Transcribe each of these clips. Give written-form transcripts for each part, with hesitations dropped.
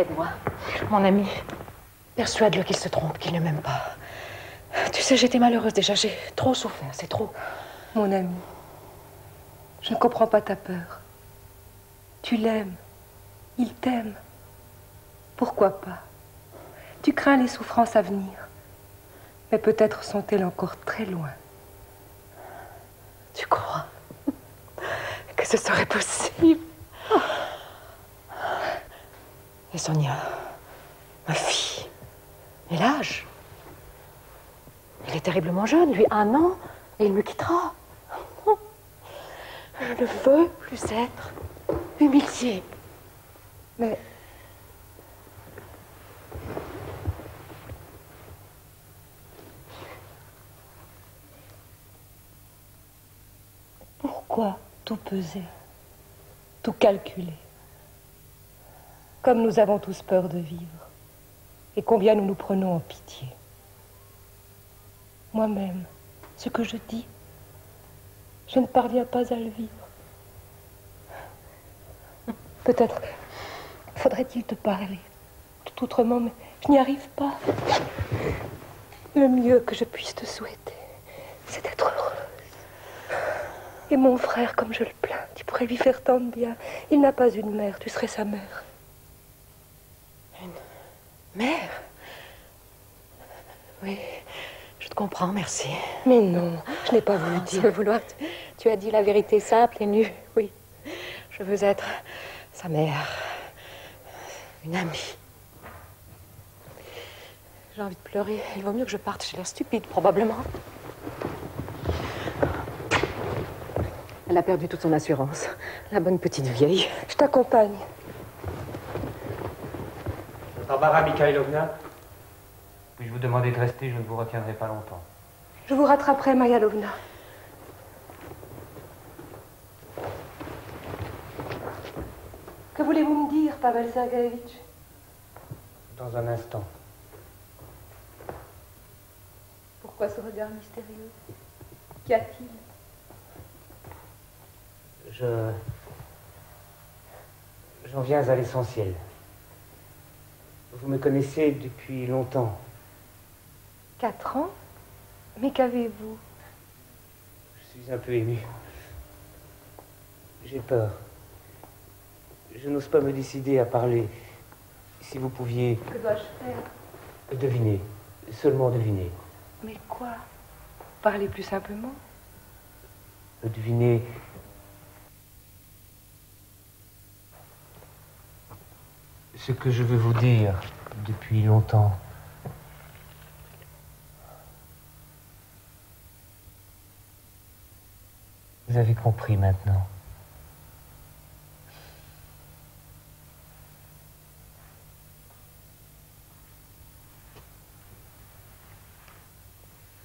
Aide-moi, mon ami. Persuade-le qu'il se trompe, qu'il ne m'aime pas. Tu sais, j'étais malheureuse déjà, j'ai trop souffert, c'est trop. Mon ami, je ne comprends pas ta peur. Tu l'aimes, il t'aime. Pourquoi pas? Tu crains les souffrances à venir, mais peut-être sont-elles encore très loin. Tu crois que ce serait possible? Oh. Et Sonia, ma fille, et l'âge? Il est terriblement jeune, lui, 1 an, et il me quittera. Je ne veux plus être humiliée. Mais... pourquoi tout peser, tout calculer? Comme nous avons tous peur de vivre, et combien nous nous prenons en pitié. Moi-même, ce que je dis, je ne parviens pas à le vivre. Peut-être faudrait-il te parler tout autrement, mais je n'y arrive pas. Le mieux que je puisse te souhaiter, c'est d'être heureuse. Et mon frère, comme je le plains, tu pourrais lui faire tant de bien. Il n'a pas une mère, tu serais sa mère. Une mère? Oui, je te comprends, merci. Mais non, je n'ai pas voulu dire. Sans vouloir, tu as dit la vérité simple et nue, oui. Je veux être sa mère, une amie. J'ai envie de pleurer. Il vaut mieux que je parte. J'ai l'air stupide, probablement. Elle a perdu toute son assurance. La bonne petite vieille. Je t'accompagne. Barbara Mikhailovna, puis-je vous demander de rester? Je ne vous retiendrai pas longtemps. Je vous rattraperai, Marialovna. Que voulez-vous me dire, Pavel Sergueïevitch? Dans un instant. Pourquoi ce regard mystérieux? Qu'y a-t-il? J'en viens à l'essentiel. Vous me connaissez depuis longtemps. 4 ans? Mais qu'avez-vous? Je suis un peu ému. J'ai peur. Je n'ose pas me décider à parler. Si vous pouviez... Que dois-je faire? Deviner. Seulement deviner. Mais quoi? Parlez plus simplement. Deviner... ce que je veux vous dire depuis longtemps. Vous avez compris maintenant.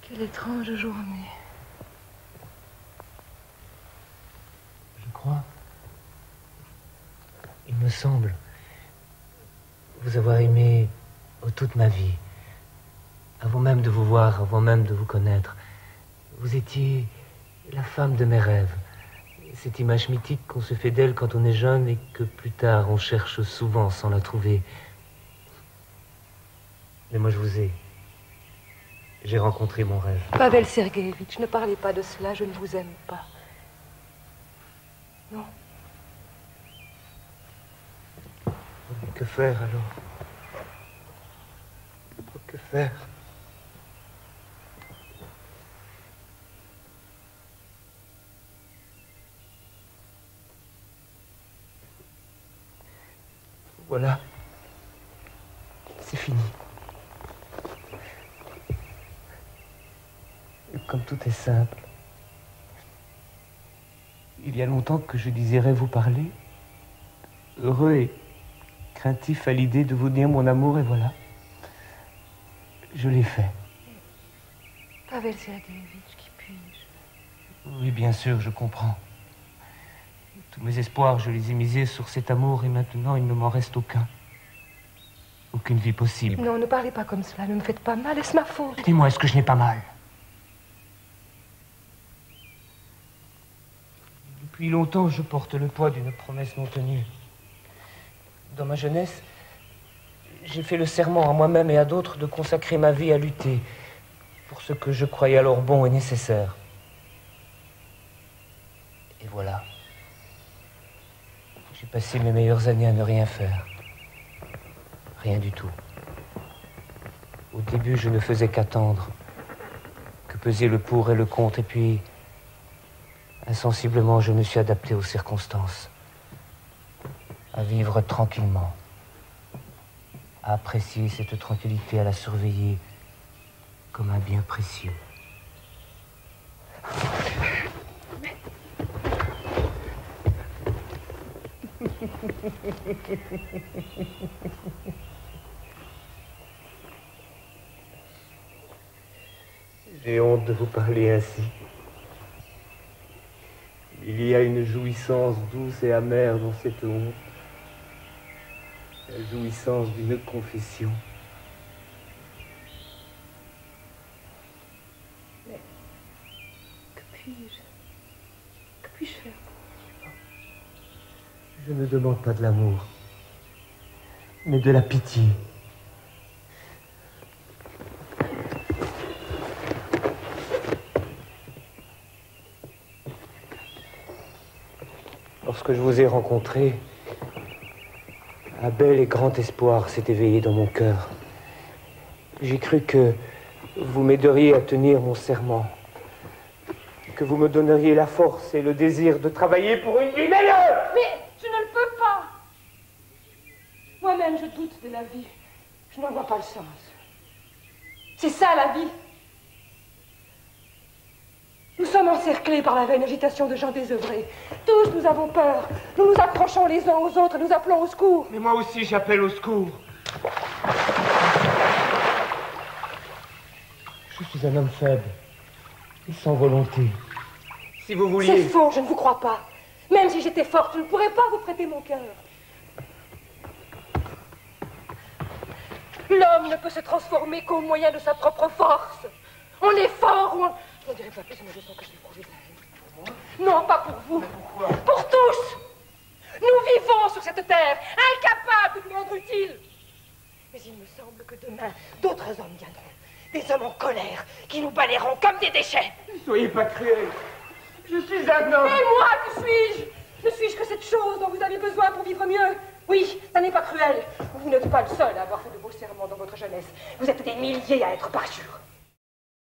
Quelle étrange journée. Je crois, il me semble, vous avoir aimé toute ma vie. Avant même de vous voir, avant même de vous connaître. Vous étiez la femme de mes rêves. Cette image mythique qu'on se fait d'elle quand on est jeune et que plus tard on cherche souvent sans la trouver. Mais moi je vous ai. J'ai rencontré mon rêve. Pavel Sergueïevitch, ne parlez pas de cela, je ne vous aime pas. Non. Que faire alors? Que faire? Voilà. C'est fini. Et comme tout est simple. Il y a longtemps que je désirais vous parler. Heureux et craintif à l'idée de vous dire mon amour, et voilà. Je l'ai fait. Pavel Sergueïevitch, qui puis-je? Oui, bien sûr, je comprends. Tous mes espoirs, je les ai misés sur cet amour, et maintenant, il ne m'en reste aucun. Aucune vie possible. Non, ne parlez pas comme cela, ne me faites pas mal, est-ce ma faute? Dis-moi, est-ce que je n'ai pas mal? Depuis longtemps, je porte le poids d'une promesse non tenue. Dans ma jeunesse, J'ai fait le serment à moi-même et à d'autres de consacrer ma vie à lutter pour ce que je croyais alors bon et nécessaire. Et voilà. J'ai passé mes meilleures années à ne rien faire. Rien du tout. Au début, je ne faisais qu'attendre, que peser le pour et le contre, et puis, insensiblement, je me suis adapté aux circonstances, à vivre tranquillement, à apprécier cette tranquillité, à la surveiller comme un bien précieux. J'ai honte de vous parler ainsi. Il y a une jouissance douce et amère dans cette honte. La jouissance d'une confession. Mais que puis-je? Que puis-je faire? Je ne demande pas de l'amour, mais de la pitié. Lorsque je vous ai rencontré, un bel et grand espoir s'est éveillé dans mon cœur. J'ai cru que vous m'aideriez à tenir mon serment, que vous me donneriez la force et le désir de travailler pour une vie meilleure. Mais je ne le peux pas. Moi-même, je doute de la vie. Je n'en vois pas le sens. C'est ça, la vie. Nous sommes encerclés par la vaine agitation de gens désœuvrés. Tous, nous avons peur. Nous nous approchons les uns aux autres, nous appelons au secours. Mais moi aussi, j'appelle au secours. Je suis un homme faible et sans volonté. Si vous vouliez... C'est faux, je ne vous crois pas. Même si j'étais forte, je ne pourrais pas vous prêter mon cœur. L'homme ne peut se transformer qu'au moyen de sa propre force. On est fort ou on... Je ne dirai pas plus, mais je sens que je vais prouver de la haine. Non, pas pour vous. Pour tous. Nous vivons sur cette terre, incapables de nous rendre utiles. Mais il me semble que demain, d'autres hommes viendront. Des hommes en colère, qui nous balayeront comme des déchets. Ne soyez pas cruel. Je suis un homme. Et moi, que suis-je? Ne suis-je que cette chose dont vous avez besoin pour vivre mieux? Oui, ça n'est pas cruel. Vous n'êtes pas le seul à avoir fait de beaux serments dans votre jeunesse. Vous êtes des milliers à être parjures.